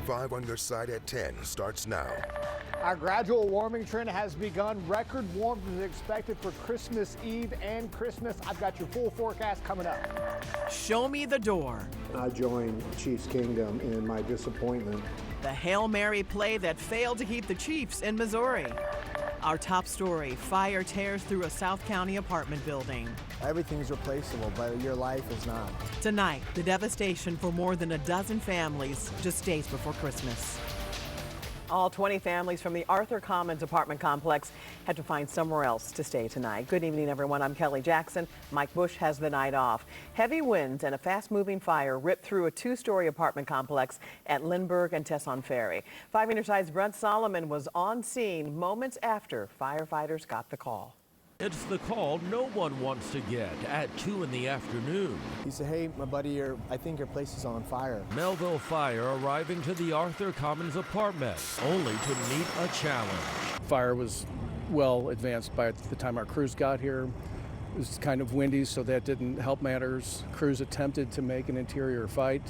5 on your side at 10 starts now. Our gradual warming trend has begun. Record warmth is expected for Christmas Eve and Christmas. I've got your full forecast coming up. Show me the door. I joined Chiefs Kingdom in my disappointment. The Hail Mary play that failed to keep the Chiefs in Missouri. Our top story, fire tears through a South County apartment building. Everything's replaceable, but your life is not. Tonight, the devastation for more than a dozen families just days before Christmas. All 20 families from the Arthur Commons apartment complex had to find somewhere else to stay tonight. Good evening, everyone. I'm Kelly Jackson. Mike Bush has the night off. Heavy winds and a fast-moving fire ripped through a two-story apartment complex at Lindbergh and Tesson Ferry. 5 News' Brent Solomon was on scene moments after firefighters got the call. It's the call no one wants to get at 2 in the afternoon. He said, hey, my buddy, I think your place is on fire. Melville Fire arriving to the Arthur Commons apartment, only to meet a challenge. Fire was well advanced by the time our crews got here. It was kind of windy, so that didn't help matters. Crews attempted to make an interior fight.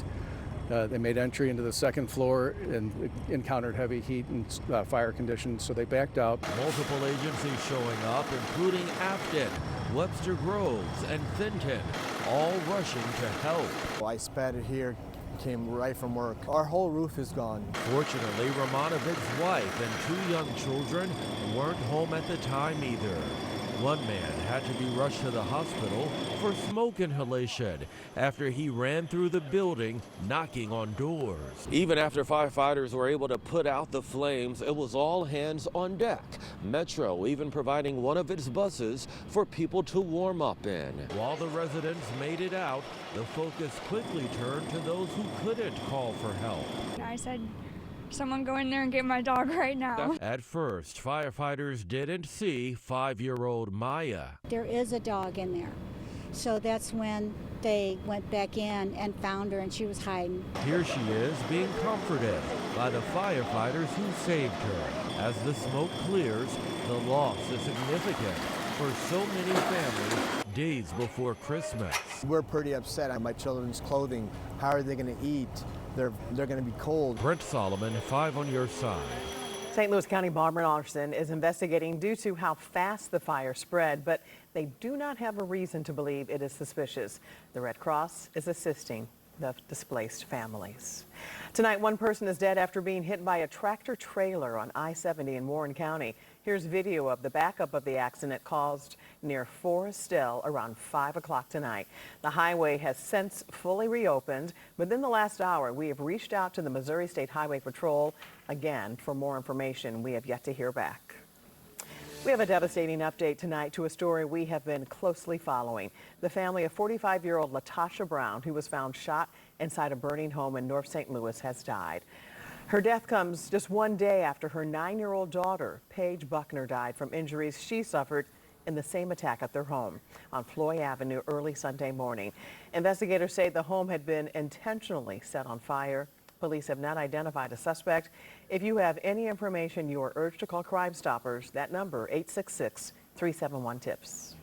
They made entry into the second floor and encountered heavy heat and fire conditions, so they backed out. Multiple agencies showing up, including Afton, Webster Groves, and Fenton, all rushing to help. Well, I spotted here, came right from work. Our whole roof is gone. Fortunately, Romanovic's wife and 2 young children weren't home at the time either. One man had to be rushed to the hospital for smoke inhalation after he ran through the building, knocking on doors. Even after firefighters were able to put out the flames, it was all hands on deck. Metro even providing one of its buses for people to warm up in. While the residents made it out, the focus quickly turned to those who couldn't call for help. I said, someone go in there and get my dog right now. At first, firefighters didn't see 5-year-old Maya. There is a dog in there. So that's when they went back in and found her, and she was hiding. Here she is being comforted by the firefighters who saved her. As the smoke clears, the loss is significant for so many families days before Christmas. We're pretty upset on my children's clothing. How are they going to eat? They're going to be cold. Brent Solomon, 5 on your side. St. Louis County Barber Officer is investigating due to how fast the fire spread, but they do not have a reason to believe it is suspicious. The Red Cross is assisting the displaced families. Tonight, one person is dead after being hit by a tractor trailer on I-70 in Warren County. Here's video of the backup of the accident caused near Forestell around 5 o'clock tonight. The highway has since fully reopened, but in the last hour, we have reached out to the Missouri State Highway Patrol again for more information. We have yet to hear back. We have a devastating update tonight to a story we have been closely following. The family of 45-year-old Latasha Brown, who was found shot inside a burning home in North St. Louis, has died. Her death comes just one day after her 9-year-old daughter, Paige Buckner, died from injuries she suffered in the same attack at their home on Floyd Avenue early Sunday morning. Investigators say the home had been intentionally set on fire. Police have not identified a suspect. If you have any information, you are urged to call Crime Stoppers. That number, 866-371-TIPS.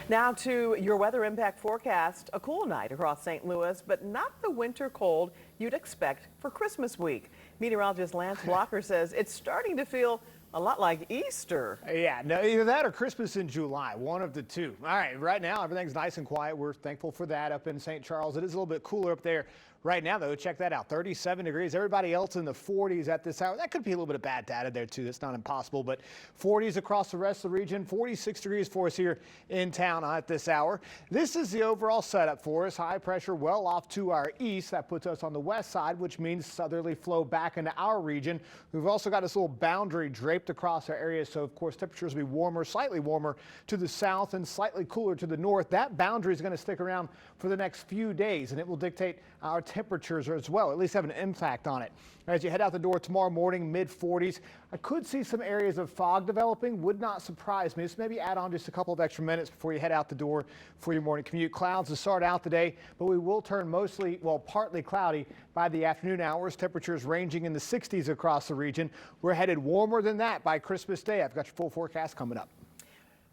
Now to your weather impact forecast. A cool night across St. Louis, but not the winter cold you'd expect for Christmas week. Meteorologist Lance Blocker says it's starting to feel a lot like Easter. Yeah, no, either that or Christmas in July, one of the two. All right, right now everything's nice and quiet. We're thankful for that up in St. Charles. It is a little bit cooler up there right now, though. Check that out, 37 degrees. Everybody else in the 40s at this hour. That could be a little bit of bad data there, too. That's not impossible, but 40s across the rest of the region. 46 degrees for us here in town at this hour. This is the overall setup for us. High pressure well off to our east. That puts us on the west side, which means southerly flow back into our region. We've also got this little boundary draped across our area, so of course temperatures will be warmer, slightly warmer to the south and slightly cooler to the north. That boundary is going to stick around for the next few days, and it will dictate our temperatures as well, at least have an impact on it. As you head out the door tomorrow morning, mid-40s, I could see some areas of fog developing. Would not surprise me. Just maybe add on just a couple of extra minutes before you head out the door for your morning commute. Clouds to start out today, but we will turn mostly, well, partly cloudy by the afternoon hours. Temperatures ranging in the 60s across the region. We're headed warmer than that by Christmas Day. I've got your full forecast coming up.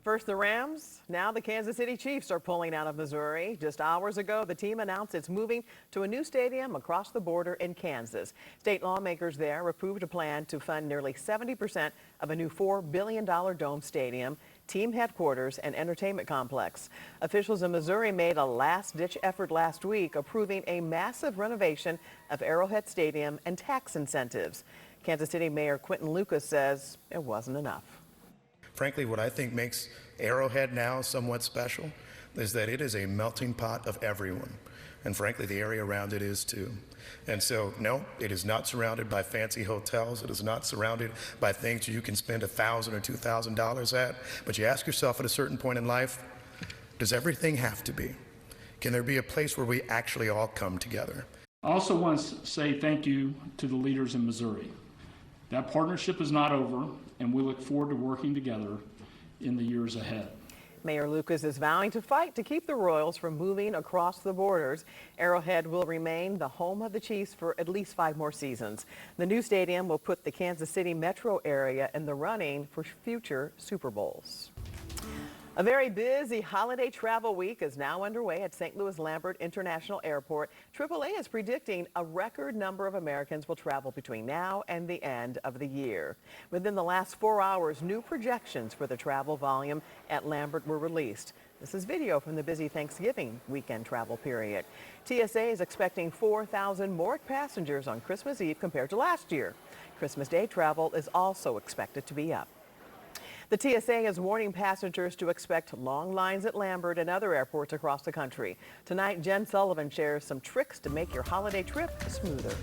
First the Rams, now the Kansas City Chiefs are pulling out of Missouri. Just hours ago, the team announced it's moving to a new stadium across the border in Kansas. State lawmakers there approved a plan to fund nearly 70% of a new $4 billion dome stadium, team headquarters, and entertainment complex. Officials in Missouri made a last-ditch effort last week, approving a massive renovation of Arrowhead Stadium and tax incentives. Kansas City Mayor Quentin Lucas says it wasn't enough. Frankly, what I think makes Arrowhead now somewhat special is that it is a melting pot of everyone. And frankly, the area around it is too. And so, no, it is not surrounded by fancy hotels. It is not surrounded by things you can spend $1,000 or $2,000 at. But you ask yourself at a certain point in life, does everything have to be? Can there be a place where we actually all come together? I also want to say thank you to the leaders in Missouri. That partnership is not over, and we look forward to working together in the years ahead. Mayor Lucas is vowing to fight to keep the Royals from moving across the borders. Arrowhead will remain the home of the Chiefs for at least 5 more seasons. The new stadium will put the Kansas City metro area in the running for future Super Bowls. A very busy holiday travel week is now underway at St. Louis Lambert International Airport. AAA is predicting a record number of Americans will travel between now and the end of the year. Within the last 4 hours, new projections for the travel volume at Lambert were released. This is video from the busy Thanksgiving weekend travel period. TSA is expecting 4,000 more passengers on Christmas Eve compared to last year. Christmas Day travel is also expected to be up. The TSA is warning passengers to expect long lines at Lambert and other airports across the country. Tonight, Jen Sullivan shares some tricks to make your holiday trip smoother.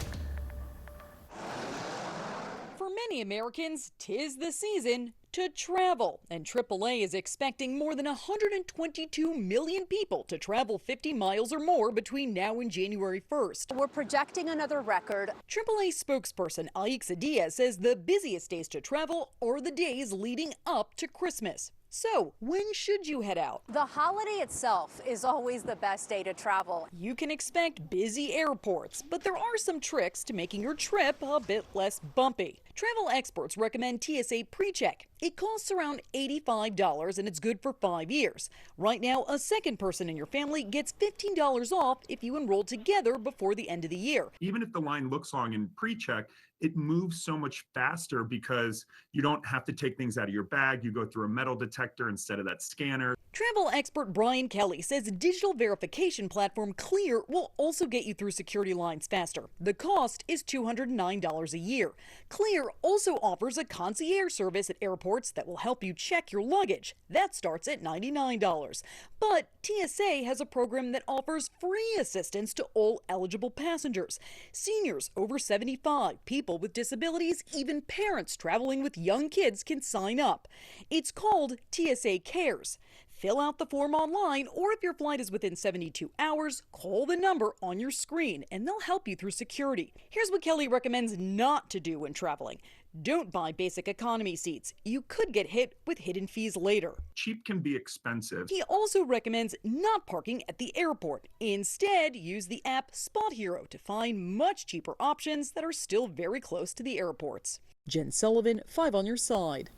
For many Americans, 'tis the season to travel, and AAA is expecting more than 122 million people to travel 50 miles or more between now and January 1st. We're projecting another record. AAA spokesperson Aixa Diaz says the busiest days to travel are the days leading up to Christmas. So, when should you head out? The holiday itself is always the best day to travel. You can expect busy airports, but there are some tricks to making your trip a bit less bumpy. Travel experts recommend TSA PreCheck. It costs around $85 and it's good for 5 years. Right now, a second person in your family gets $15 off if you enroll together before the end of the year. Even if the line looks long in PreCheck, it moves so much faster because you don't have to take things out of your bag. You go through a metal detector instead of that scanner. Travel expert Brian Kelly says digital verification platform Clear will also get you through security lines faster. The cost is $209 a year. Clear also offers a concierge service at airports that will help you check your luggage. That starts at $99. But TSA has a program that offers free assistance to all eligible passengers. Seniors over 75, people with disabilities, even parents traveling with young kids can sign up. It's called TSA Cares. Fill out the form online, or if your flight is within 72 hours, call the number on your screen and they'll help you through security. Here's what Kelly recommends not to do when traveling. Don't buy basic economy seats. You could get hit with hidden fees later. Cheap can be expensive. He also recommends not parking at the airport. Instead, use the app Spot Hero to find much cheaper options that are still very close to the airports. Jen Sullivan, 5 on your side.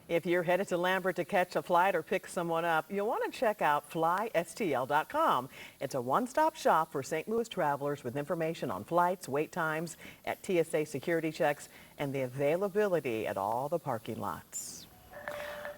If you're headed to Lambert to catch a flight or pick someone up, you'll want to check out flystl.com. It's a one-stop shop for St. Louis travelers with information on flights, wait times at TSA security checks, and the availability at all the parking lots.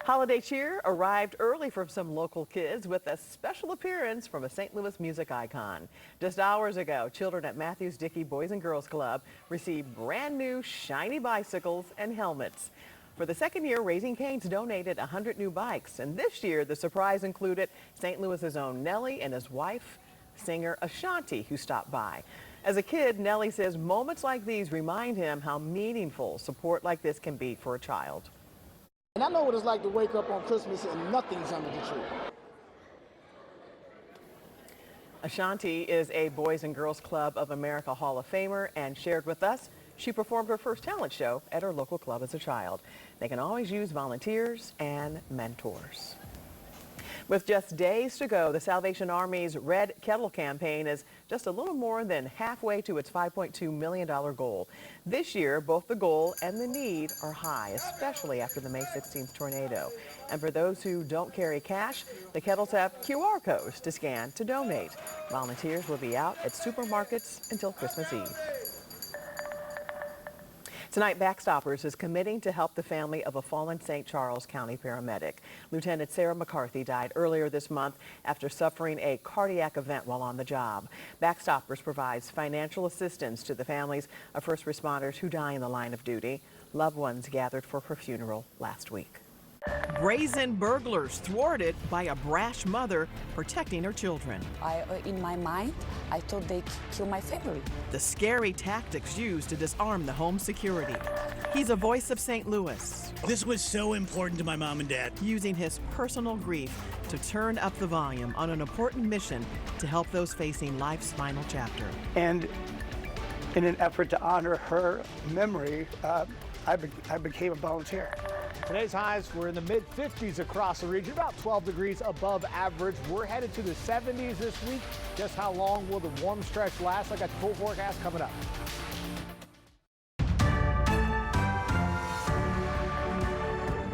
Holiday cheer arrived early from some local kids with a special appearance from a St. Louis music icon. Just hours ago, children at Matthews Dickey Boys and Girls Club received brand new shiny bicycles and helmets. For the second year, Raising Cane's donated 100 new bikes, and this year the surprise included St. Louis's own Nellie and his wife, singer Ashanti, who stopped by. As a kid, Nellie says moments like these remind him how meaningful support like this can be for a child. And I know what it's like to wake up on Christmas and nothing's under the tree. Ashanti is a Boys and Girls Club of America Hall of Famer and shared with us she performed her first talent show at her local club as a child. They can always use volunteers and mentors. With just days to go, the Salvation Army's Red Kettle campaign is just a little more than halfway to its $5.2 million goal. This year, both the goal and the need are high, especially after the May 16th tornado. And for those who don't carry cash, the kettles have QR codes to scan to donate. Volunteers will be out at supermarkets until Christmas Eve. Tonight, Backstoppers is committing to help the family of a fallen St. Charles County paramedic. Lieutenant Sarah McCarthy died earlier this month after suffering a cardiac event while on the job. Backstoppers provides financial assistance to the families of first responders who die in the line of duty. Loved ones gathered for her funeral last week. Brazen burglars thwarted by a brash mother protecting her children. In my mind, I thought they kill my family. The scary tactics used to disarm the home security. He's a voice of St. Louis. This was so important to my mom and dad. Using his personal grief to turn up the volume on an important mission to help those facing life's final chapter. And in an effort to honor her memory, I became a volunteer. Today's highs were in the mid-50s across the region, about 12 degrees above average. We're headed to the 70s this week. Just how long will the warm stretch last? I got the full forecast coming up.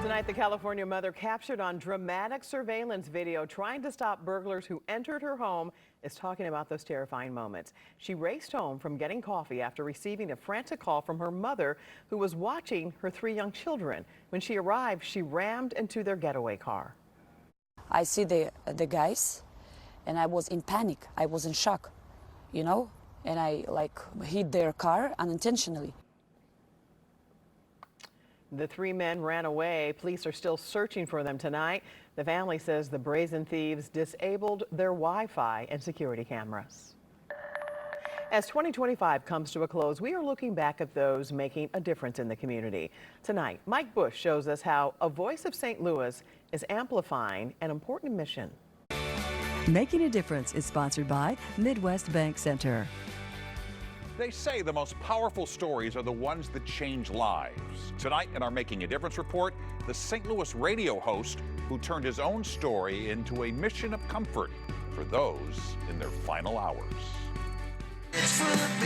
Tonight, the California mother captured on dramatic surveillance video trying to stop burglars who entered her home is talking about those terrifying moments. She raced home from getting coffee after receiving a frantic call from her mother, who was watching her 3 young children. When she arrived, she rammed into their getaway car. I see the guys, and I was in panic. I was in shock, you know, and I hit their car unintentionally. The 3 men ran away. Police are still searching for them tonight. The family says the brazen thieves disabled their Wi-Fi and security cameras. As 2025 comes to a close, we are looking back at those making a difference in the community. Tonight, Mike Bush shows us how a voice of St. Louis is amplifying an important mission. Making a Difference is sponsored by Midwest Bank Center. They say the most powerful stories are the ones that change lives. Tonight in our Making a Difference report, the St. Louis radio host who turned his own story into a mission of comfort for those in their final hours.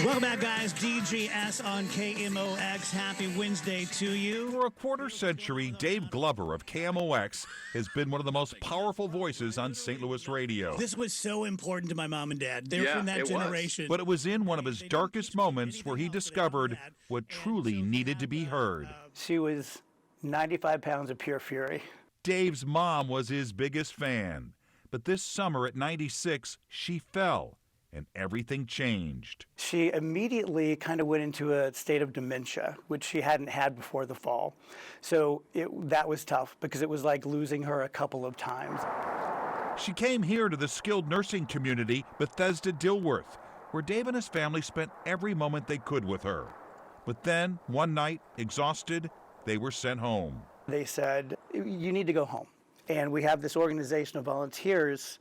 Welcome back, guys. DGS on KMOX. Happy Wednesday to you. For a quarter century, Dave Glover of KMOX has been one of the most powerful voices on St. Louis radio. This was so important to my mom and dad. They're from that generation. But it was in one of his darkest moments where he discovered what truly needed to be heard. She was 95 pounds of pure fury. Dave's mom was his biggest fan. But this summer at 96, she fell. And everything changed. She immediately kind of went into a state of dementia, which she hadn't had before the fall. So that was tough because it was like losing her a couple of times. She came here to the skilled nursing community, Bethesda Dilworth, where Dave and his family spent every moment they could with her. But then, one night, exhausted, they were sent home. They said, you need to go home. And we have this organization of volunteers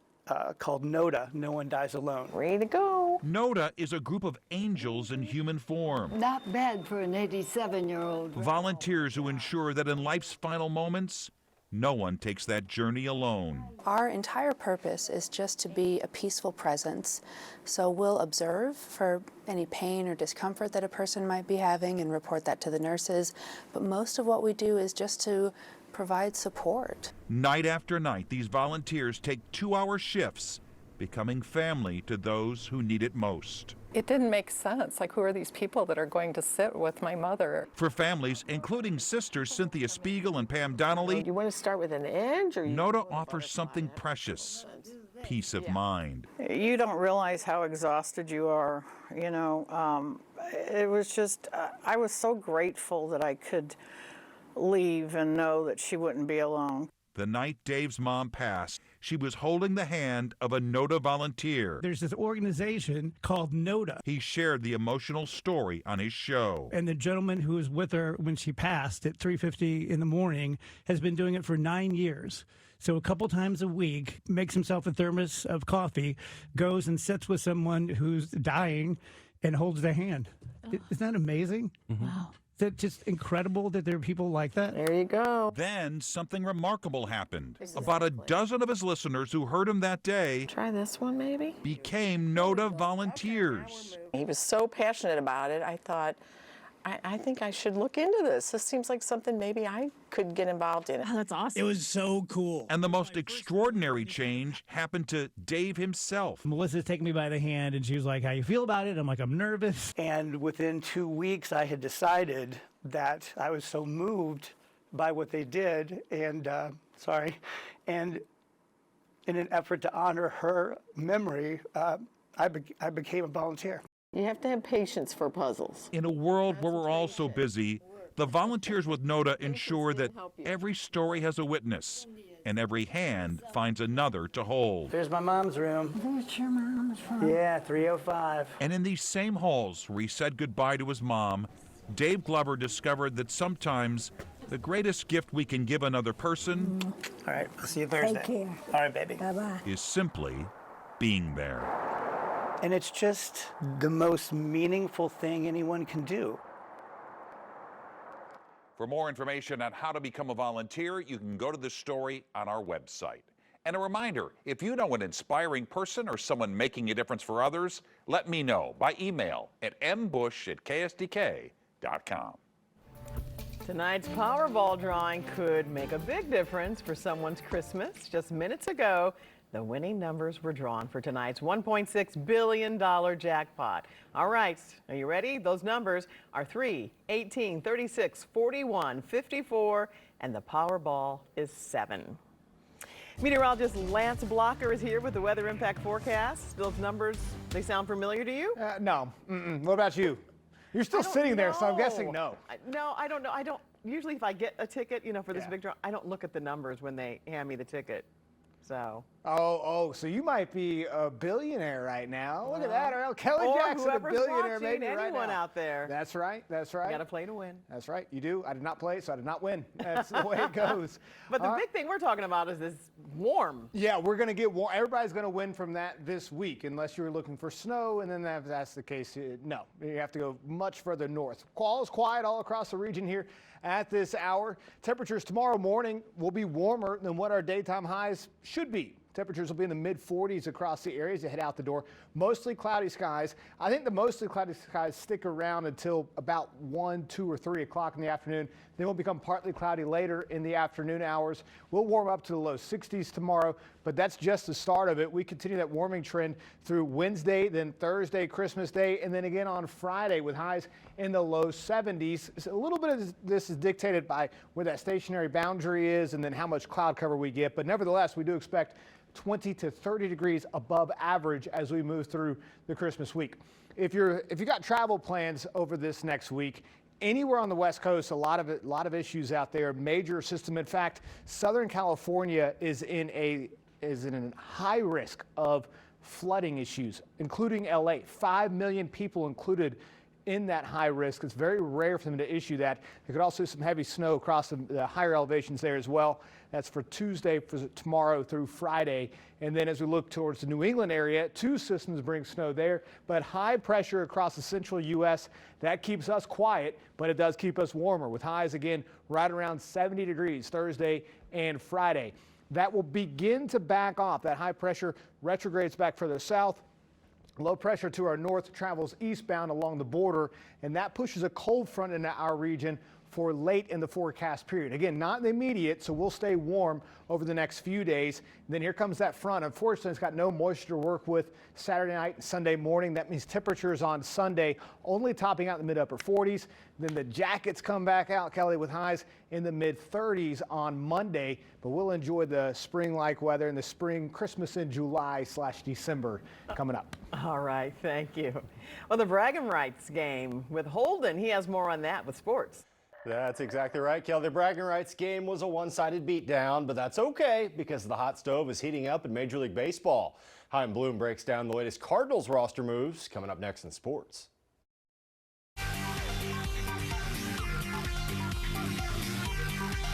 called NODA, No One Dies Alone. Ready to go. NODA is a group of angels in human form. Not bad for an 87-year-old. Volunteers who ensure that in life's final moments, no one takes that journey alone. Our entire purpose is just to be a peaceful presence. So we'll observe for any pain or discomfort that a person might be having and report that to the nurses. But most of what we do is just to provide support. Night after night, these volunteers take 2-hour shifts, becoming family to those who need it most. It didn't make sense. Like, who are these people that are going to sit with my mother? For families, including sisters Cynthia Spiegel and Pam Donnelly, You want to start with an end? Or NODA offers something precious, peace of mind. You don't realize how exhausted you are, you know. It was just, I was so grateful that I could leave and know that she wouldn't be alone. The night Dave's mom passed, she was holding the hand of a NODA volunteer. There's this organization called NODA. He shared the emotional story on his show. And the gentleman who was with her when she passed at 3:50 in the morning has been doing it for 9 years. So a couple times a week, makes himself a thermos of coffee, goes and sits with someone who's dying and holds their hand. Isn't that amazing? Wow. that just incredible that there are people like that? There you go. Then something remarkable happened. About a dozen of his listeners who heard him that day Try this one, maybe. became NOTA volunteers. He was so passionate about it, I thought, I think I should look into this. This seems like something maybe I could get involved in. Oh, that's awesome. It was so cool. And the most extraordinary change happened to Dave himself. Melissa's taking me by the hand, and she was like, how you feel about it? I'm like, I'm nervous. And within 2 weeks, I had decided that I was so moved by what they did, and and in an effort to honor her memory, I became a volunteer. You have to have patience for puzzles. In a world where we're all so busy, the volunteers with NOTA ensure that every story has a witness and every hand finds another to hold. There's my mom's room. That's your mom's room. Yeah, 305. And in these same halls where he said goodbye to his mom, Dave Glover discovered that sometimes the greatest gift we can give another person All right, I'll see you Thursday. Take care. All right, baby. Bye-bye. is simply being there. And it's just the most meaningful thing anyone can do. For more information on how to become a volunteer, you can go to the story on our website. And a reminder, if you know an inspiring person or someone making a difference for others, let me know by email at mbush@ksdk.com. Tonight's Powerball drawing could make a big difference for someone's Christmas. Just minutes ago, the winning numbers were drawn for tonight's $1.6 billion jackpot. All right, are you ready? Those numbers are 3, 18, 36, 41, 54, and the Powerball is 7. Meteorologist Lance Blocker is here with the weather impact forecast. Those numbers, they sound familiar to you? No. What about you? You're still sitting there, so I'm guessing no. No, I don't know. I don't. Usually if I get a ticket, for this big draw, I don't look at the numbers when they hand me the ticket. So. So you might be a billionaire right now. Look at that. Or Kelly Jackson, a billionaire maybe right now. Anyone out there. That's right. That's right. You got to play to win. That's right. You do. I did not play, so I did not win. That's the way it goes. But the big thing we're talking about is this warm. Yeah, we're going to get warm. Everybody's going to win from that this week, unless you're looking for snow, and then if that's the case, no. You have to go much further north. All is quiet all across the region here at this hour. Temperatures tomorrow morning will be warmer than what our daytime highs should be. Temperatures will be in the mid-40s across the area as you head out the door. Mostly cloudy skies. I think the mostly cloudy skies stick around until about 1, 2, or 3 o'clock in the afternoon. They will become partly cloudy later in the afternoon hours. We'll warm up to the low 60s tomorrow, but that's just the start of it. We continue that warming trend through Wednesday, then Thursday, Christmas Day, and then again on Friday with highs in the low 70s. So a little bit of this is dictated by where that stationary boundary is and then how much cloud cover we get. But nevertheless, we do expect 20 to 30 degrees above average as we move through the Christmas week. If you got travel plans over this next week, anywhere on the West Coast, a lot of issues out there. Major system. In fact, Southern California is in high risk of flooding issues, including LA. 5 million people included in that high risk. It's very rare for them to issue that. There could also be some heavy snow across the higher elevations there as well. That's for Tuesday, for tomorrow through Friday. And then as we look towards the New England area, 2 systems bring snow there, but high pressure across the central U.S. That keeps us quiet, but it does keep us warmer with highs again right around 70 degrees Thursday and Friday. That will begin to back off. That high pressure retrogrades back further south. Low pressure to our north travels eastbound along the border, and that pushes a cold front into our region for late in the forecast period. Again, not in the immediate, so we'll stay warm over the next few days. And then here comes that front. Unfortunately, it's got no moisture to work with Saturday night and Sunday morning. That means temperatures on Sunday only topping out in the mid-upper 40s. Then the jackets come back out, Kelly, with highs in the mid-30s on Monday. But we'll enjoy the spring-like weather and the spring Christmas in July/December coming up. All right, thank you. Well, the bragging rights game with Holden. He has more on that with sports. That's exactly right, Kelly. The bragging rights game was a one-sided beatdown, but that's okay because the hot stove is heating up in Major League Baseball. Chaim Bloom breaks down the latest Cardinals roster moves coming up next in sports.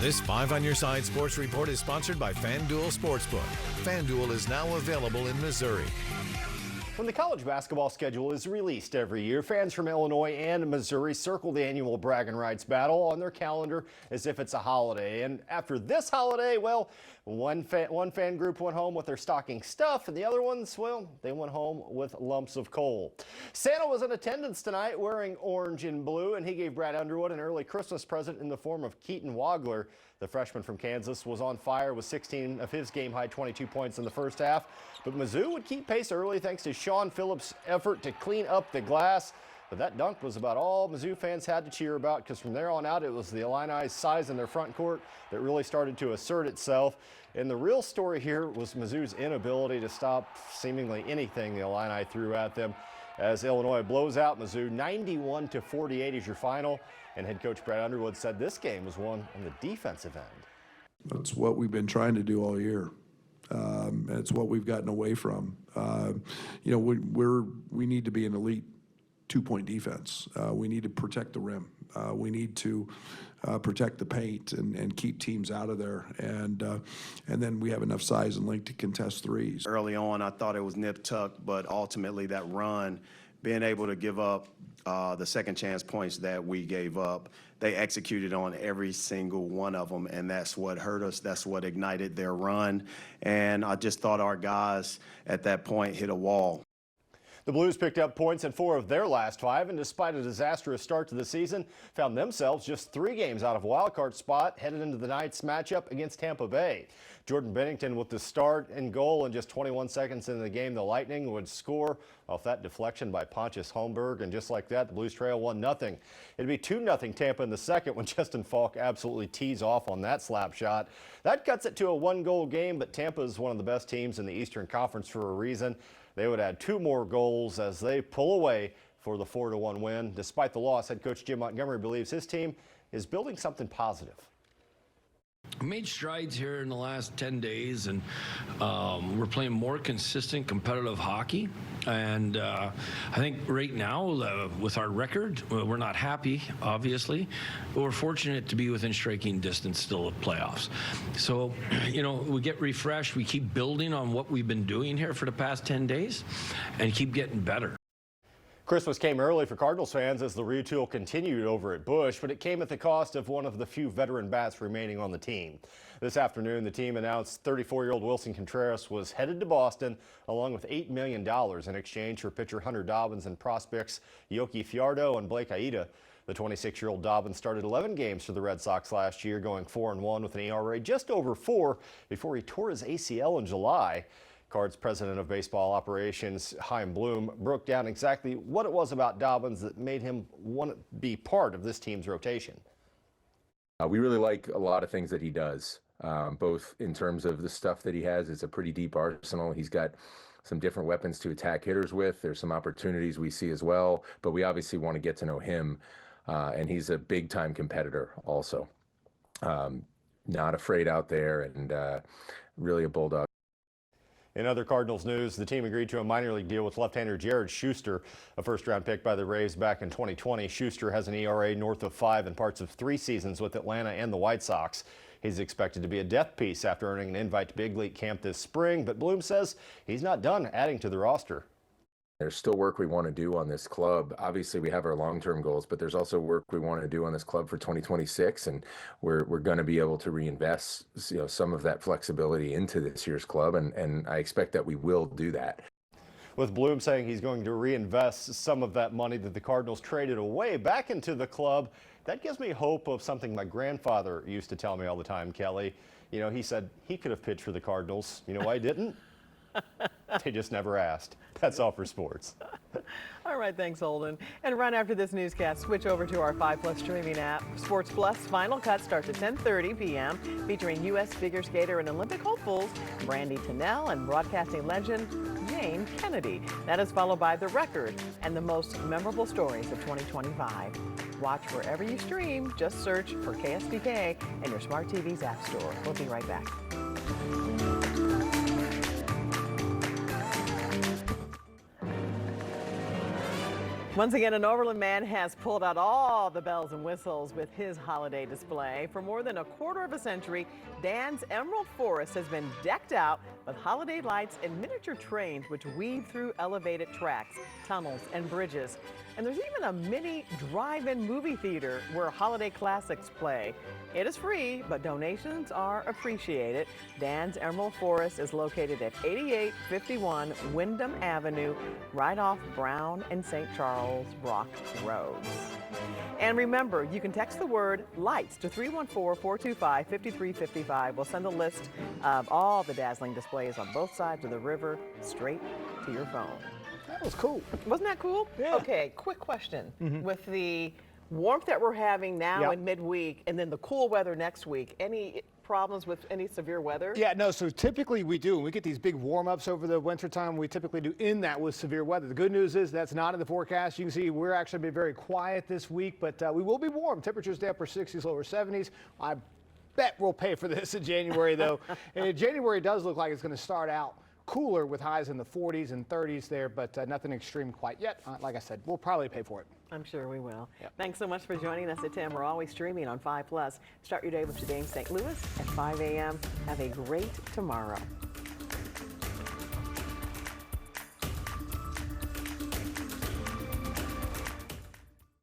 This 5 on Your Side Sports Report is sponsored by FanDuel Sportsbook. FanDuel is now available in Missouri. When the college basketball schedule is released every year, fans from Illinois and Missouri circle the annual bragging rights battle on their calendar as if it's a holiday. And after this holiday, well, one fan group went home with their stocking stuff, and the other ones, well, they went home with lumps of coal. Santa was in attendance tonight wearing orange and blue, and he gave Brad Underwood an early Christmas present in the form of Keaton Wagler. The freshman from Kansas was on fire with 16 of his game-high 22 points in the first half. But Mizzou would keep pace early thanks to Sean Phillips' effort to clean up the glass. But that dunk was about all Mizzou fans had to cheer about, because from there on out, it was the Illini's size in their front court that really started to assert itself. And the real story here was Mizzou's inability to stop seemingly anything the Illini threw at them, as Illinois blows out Mizzou 91-48 is your final. And head coach Brad Underwood said this game was won on the defensive end. That's what we've been trying to do all year. And it's what we've gotten away from. You know, we need to be an elite two-point defense. We need to protect the rim. We need to protect the paint and keep teams out of there. And then we have enough size and length to contest threes. Early on, I thought it was nip-tuck, but ultimately that run, being able to give up the second chance points that we gave up, they executed on every single one of them, and that's what hurt us. That's what ignited their run. And I just thought our guys at that point hit a wall. The Blues picked up points in 4 of their last 5, and despite a disastrous start to the season, found themselves just 3 games out of a wildcard spot headed into the night's matchup against Tampa Bay. Jordan Bennington with the start and goal, in just 21 seconds into the game, the Lightning would score off that deflection by Pontus Holmberg, and just like that, the Blues trail 1-0. It'd be 2-0 Tampa in the second when Justin Falk absolutely tees off on that slap shot. That cuts it to a 1-goal game, but Tampa is one of the best teams in the Eastern Conference for a reason. They would add 2 more goals as they pull away for the 4-1 win. Despite the loss, head coach Jim Montgomery believes his team is building something positive. We made strides here in the last 10 days, and we're playing more consistent competitive hockey. And I think right now, with our record, we're not happy, obviously, but we're fortunate to be within striking distance still of playoffs. So, you know, we get refreshed, we keep building on what we've been doing here for the past 10 days and keep getting better. Christmas came early for Cardinals fans as the retool continued over at Busch, but it came at the cost of one of the few veteran bats remaining on the team. This afternoon, the team announced 34-year-old Wilson Contreras was headed to Boston, along with $8 million in exchange for pitcher Hunter Dobbins and prospects Yoki Fiardo and Blake Aida. The 26-year-old Dobbins started 11 games for the Red Sox last year, going 4-1 with an ERA just over 4 before he tore his ACL in July. Cards president of baseball operations, Chaim Bloom, broke down exactly what it was about Dobbins that made him want to be part of this team's rotation. We really like a lot of things that he does, both in terms of the stuff that he has. It's a pretty deep arsenal. He's got some different weapons to attack hitters with. There's some opportunities we see as well, but we obviously want to get to know him, and he's a big-time competitor also. Not afraid out there, and really a bulldog. In other Cardinals news, the team agreed to a minor league deal with left-hander Jared Schuster, a first-round pick by the Rays back in 2020. Schuster has an ERA north of 5 in parts of 3 seasons with Atlanta and the White Sox. He's expected to be a depth piece after earning an invite to big league camp this spring, but Bloom says he's not done adding to the roster. There's still work we want to do on this club. Obviously, we have our long-term goals, but there's also work we want to do on this club for 2026, and we're going to be able to reinvest, you know, some of that flexibility into this year's club, and I expect that we will do that. With Bloom saying he's going to reinvest some of that money that the Cardinals traded away back into the club, that gives me hope of something my grandfather used to tell me all the time, Kelly. You know, he said he could have pitched for the Cardinals. You know why he didn't? They just never asked. That's all for sports. All right, thanks, Holden. And right after this newscast, switch over to our 5+ streaming app. Sports Plus Final Cut starts at 10:30 p.m. featuring U.S. figure skater and Olympic hopefuls Brandy Tennell and broadcasting legend Jane Kennedy. That is followed by The Record and the most memorable stories of 2025. Watch wherever you stream. Just search for KSDK in your smart TV's app store. We'll be right back. Once again, an Overland man has pulled out all the bells and whistles with his holiday display. For more than a quarter of a century, Dan's Emerald Forest has been decked out with holiday lights and miniature trains which weave through elevated tracks, tunnels, and bridges. And there's even a mini drive-in movie theater where holiday classics play. It is free, but donations are appreciated. Dan's Emerald Forest is located at 8851 Wyndham Avenue, right off Brown and St. Charles Rock Roads. And remember, you can text the word LIGHTS to 314-425-5355. We'll send a list of all the dazzling displays on both sides of the river straight to your phone. That was cool. Wasn't that cool? Yeah. Okay, quick question. With the warmth that we're having now in midweek and then the cool weather next week, any problems with any severe weather? Yeah, no, so typically we do. When we get these big warm-ups over the wintertime, we typically do in that with severe weather. The good news is that's not in the forecast. You can see we're actually been very quiet this week, but we will be warm. Temperatures the upper 60s, lower 70s. I bet we'll pay for this in January, though. January does look like it's going to start out cooler with highs in the 40s and 30s there, but nothing extreme quite yet. Like I said, we'll probably pay for it. I'm sure we will. Yep. Thanks so much for joining us at 10. We're always streaming on 5+. Start your day with Today in St. Louis at 5 a.m. Have a great tomorrow.